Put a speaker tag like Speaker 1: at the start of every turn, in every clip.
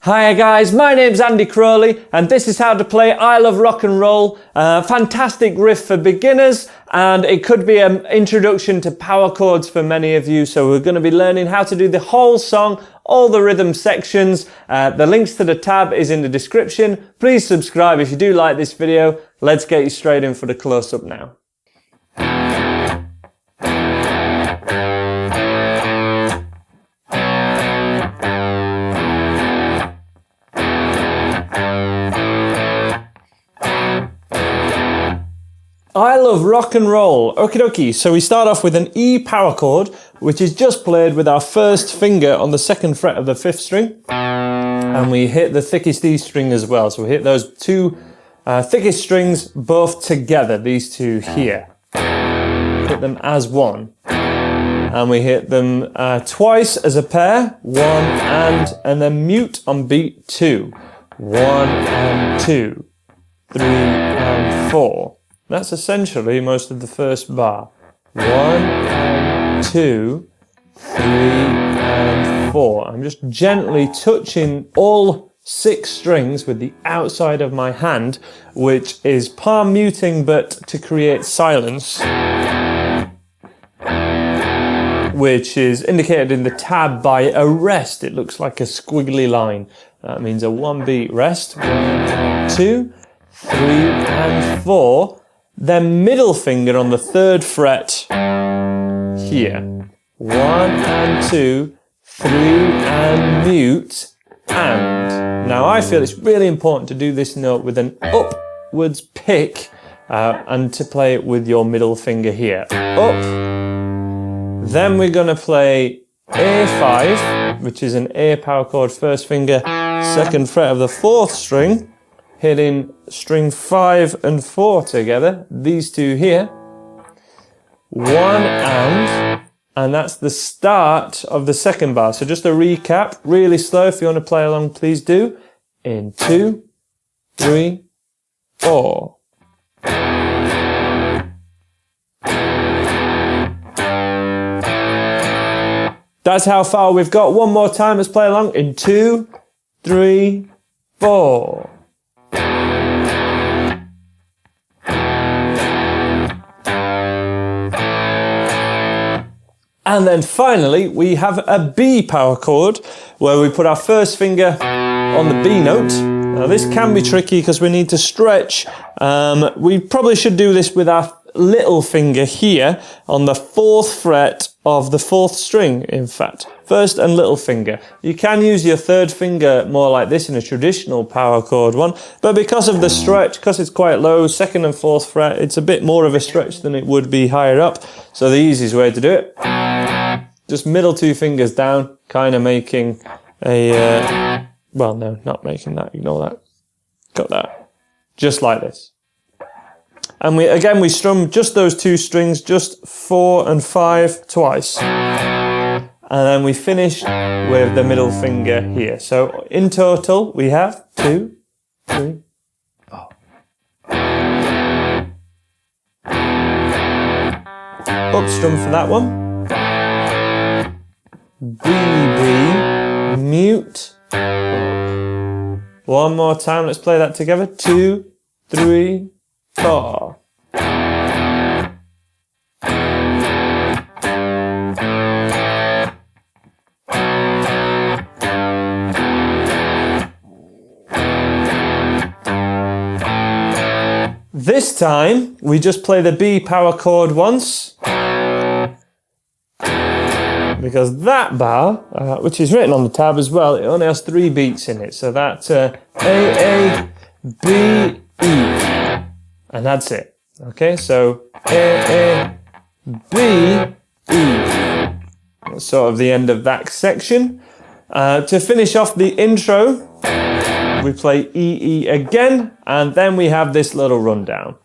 Speaker 1: Hi guys, my name's Andy Crowley and this is how to play I Love Rock and Roll. Fantastic riff for beginners, and it could be an introduction to power chords for many of you. So we're going to be learning how to do the whole song, all the rhythm sections. The links to the tab is in the description. Please subscribe if you do like this video. Let's get you straight in for the close-up now. I love rock and roll. Okie dokie. So we start off with an E power chord, which is just played with our first finger on the second fret of the fifth string. And we hit the thickest E string as well. So we hit those two thickest strings both together, these two here. Hit them as one. And we hit them twice as a pair. One and then mute on beat two. 1 and 2, 3 and 4. That's essentially most of the first bar. 1 and 2, 3 and 4. I'm just gently touching all 6 strings with the outside of my hand, which is palm muting but to create silence, which is indicated in the tab by a rest. It looks like a squiggly line. That means a 1 beat rest. 1, 2, 3 and 4. Then middle finger on the 3rd fret here. 1 and 2, 3 and mute and. Now I feel it's really important to do this note with an upwards pick and to play it with your middle finger here. Up. Then we're going to play A5, which is an A power chord, first finger, 2nd fret of the 4th string. Hitting string 5 and 4 together, these two here. 1 and that's the start of the second bar. So just a recap, really slow. If you want to play along, please do. In 2, 3, 4. That's how far we've got. One more time, let's play along. In 2, 3, 4. And then finally, we have a B power chord where we put our first finger on the B note. Now this can be tricky because we need to stretch. We probably should do this with our little finger here on the 4th fret of the 4th string, in fact. First and little finger. You can use your 3rd finger more like this in a traditional power chord one, but because of the stretch, because it's quite low, 2nd and 4th fret, it's a bit more of a stretch than it would be higher up. So the easiest way to do it, just middle 2 fingers down, kind of making a, well, no, not making that, ignore that. Got that. Just like this. And we strum just those 2 strings, just 4 and 5 twice. And then we finish with the middle finger here. So in total, we have 2, 3, 4. Up strum for that one. B, B, mute, up. One more time, let's play that together. 2, 3, 4. This time, we just play the B power chord once. Because that bar, which is written on the tab as well, it only has 3 beats in it. So that's A, B, E. And that's it. Okay, so A, B, E. That's sort of the end of that section. To finish off the intro, we play E, E again, and then we have this little rundown,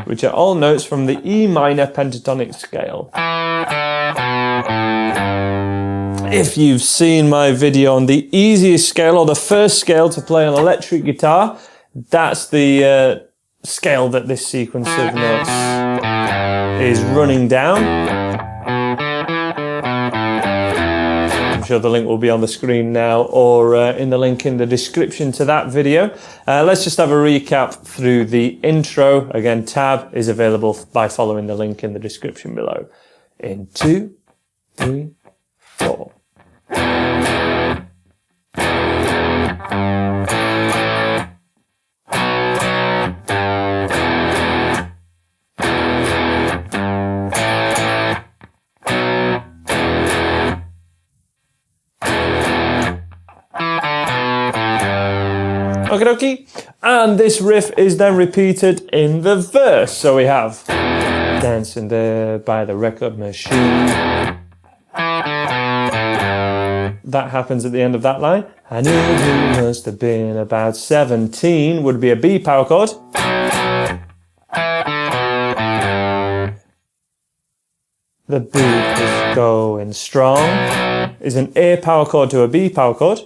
Speaker 1: which are all notes from the E minor pentatonic scale. If you've seen my video on the easiest scale, or the first scale to play on electric guitar, that's the scale that this sequence of notes is running down. sure the link will be on the screen now or in the link in the description to that video. Let's just have a recap through the intro. Again, tab is available by following the link in the description below. In 2, 3, 4. Okie dokie. And this riff is then repeated in the verse. So we have dancing there by the record machine. That happens at the end of that line. I knew you must have been about 17 would be a B power chord. The beat is going strong is an A power chord to a B power chord.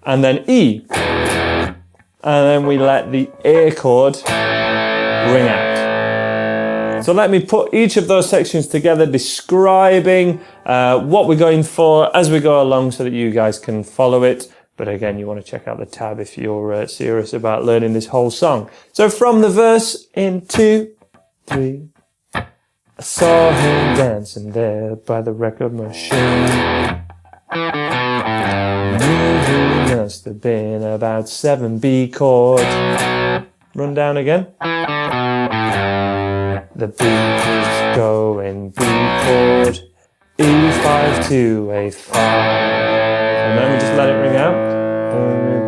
Speaker 1: And then E. And then we let the A chord ring out. So let me put each of those sections together, describing what we're going for as we go along so that you guys can follow it. But again, you want to check out the tab if you're serious about learning this whole song. So from the verse in 2, 3. I saw him dancing there by the record machine. He must have been about 7 B chords. Run down again. The beat is going B chord, E5 to A5. And then we just let it ring out.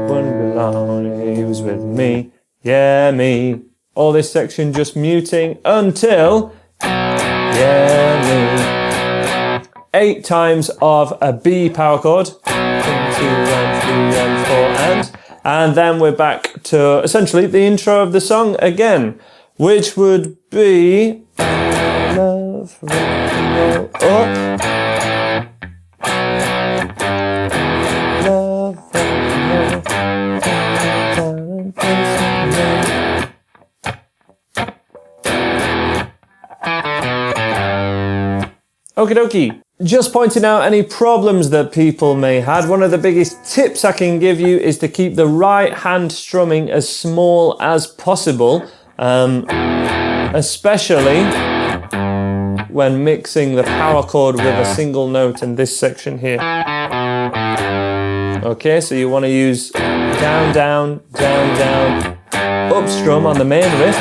Speaker 1: Wouldn't belong, he was with me, yeah me. All this section just muting until yeah me. 8 times of a B power chord. 1, 2, 1, 3, and 4, and then we're back to essentially the intro of the song again, which would be love, rock and roll, up. Love, rock and roll, down and okie dokie. Just pointing out any problems that people may have. One of the biggest tips I can give you is to keep the right hand strumming as small as possible, especially when mixing the power chord with a single note in this section here. Okay, so you want to use down, down, down, down, up strum on the main riff,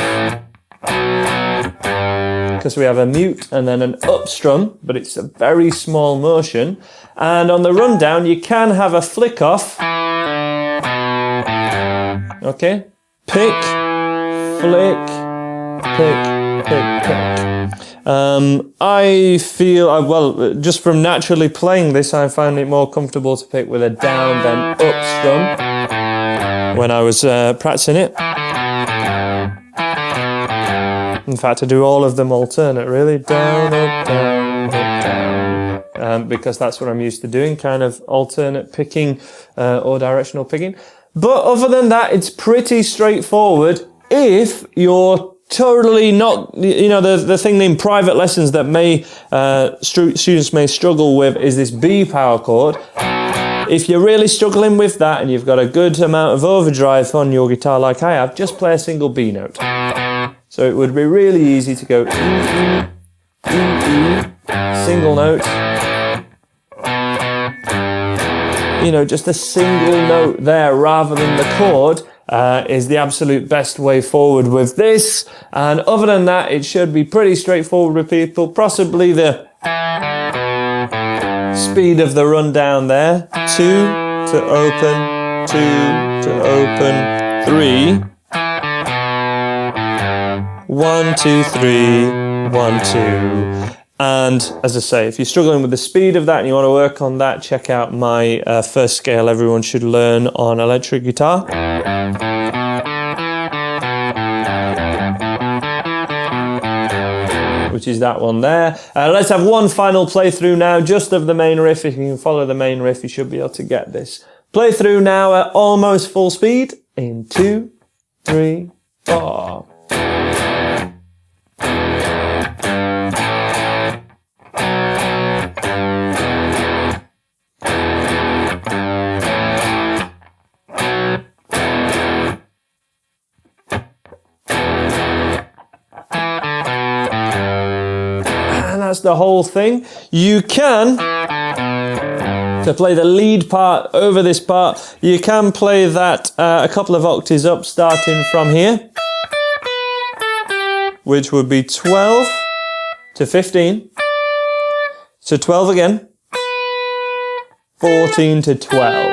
Speaker 1: because we have a mute and then an up strum, but it's a very small motion. And on the rundown, you can have a flick off. Okay, pick, flick, pick, pick, pick. I feel, well, just from naturally playing this, I find it more comfortable to pick with a down than up strum when I was practicing it. In fact, I do all of them alternate, really. Down, up, down, up, down. Because that's what I'm used to doing, kind of alternate picking or directional picking. But other than that, it's pretty straightforward if you're totally not, you know, the thing in private lessons that students may struggle with is this B power chord. If you're really struggling with that and you've got a good amount of overdrive on your guitar like I have, just play a single B note. So it would be really easy to go E, E, E, E, single note. You know, just a single note there rather than the chord is the absolute best way forward with this. And other than that, it should be pretty straightforward with people. Possibly the speed of the rundown there. 2 to open, 2 to open, 3. 1, 2, 3, 1, 2. And as I say, if you're struggling with the speed of that and you want to work on that, check out my first scale everyone should learn on electric guitar. Which is that one there. Let's have one final playthrough now, just of the main riff. If you can follow the main riff, you should be able to get this. Playthrough now at almost full speed in 2, 3, 4. the whole thing. You can, to play the lead part over this part, you can play that a couple of octaves up, starting from here, which would be 12 to 15. So 12 again, 14 to 12.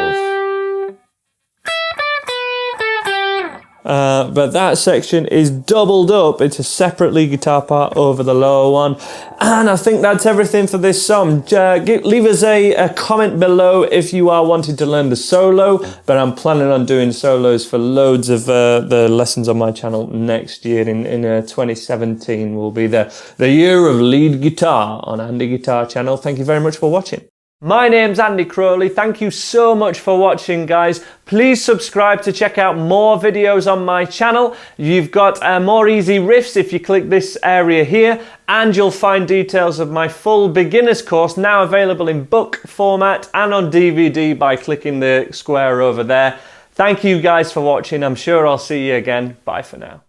Speaker 1: But that section is doubled up. It's a separate lead guitar part over the lower one. And I think that's everything for this song. Leave us a comment below if you are wanting to learn the solo, but I'm planning on doing solos for loads of the lessons on my channel next year. In 2017 will be the year of lead guitar on Andy Guitar Channel. Thank you very much for watching. My name's Andy Crowley. Thank you so much for watching, guys. Please subscribe to check out more videos on my channel. You've got more easy riffs if you click this area here, and you'll find details of my full beginner's course now available in book format and on DVD by clicking the square over there. Thank you guys for watching. I'm sure I'll see you again. Bye for now.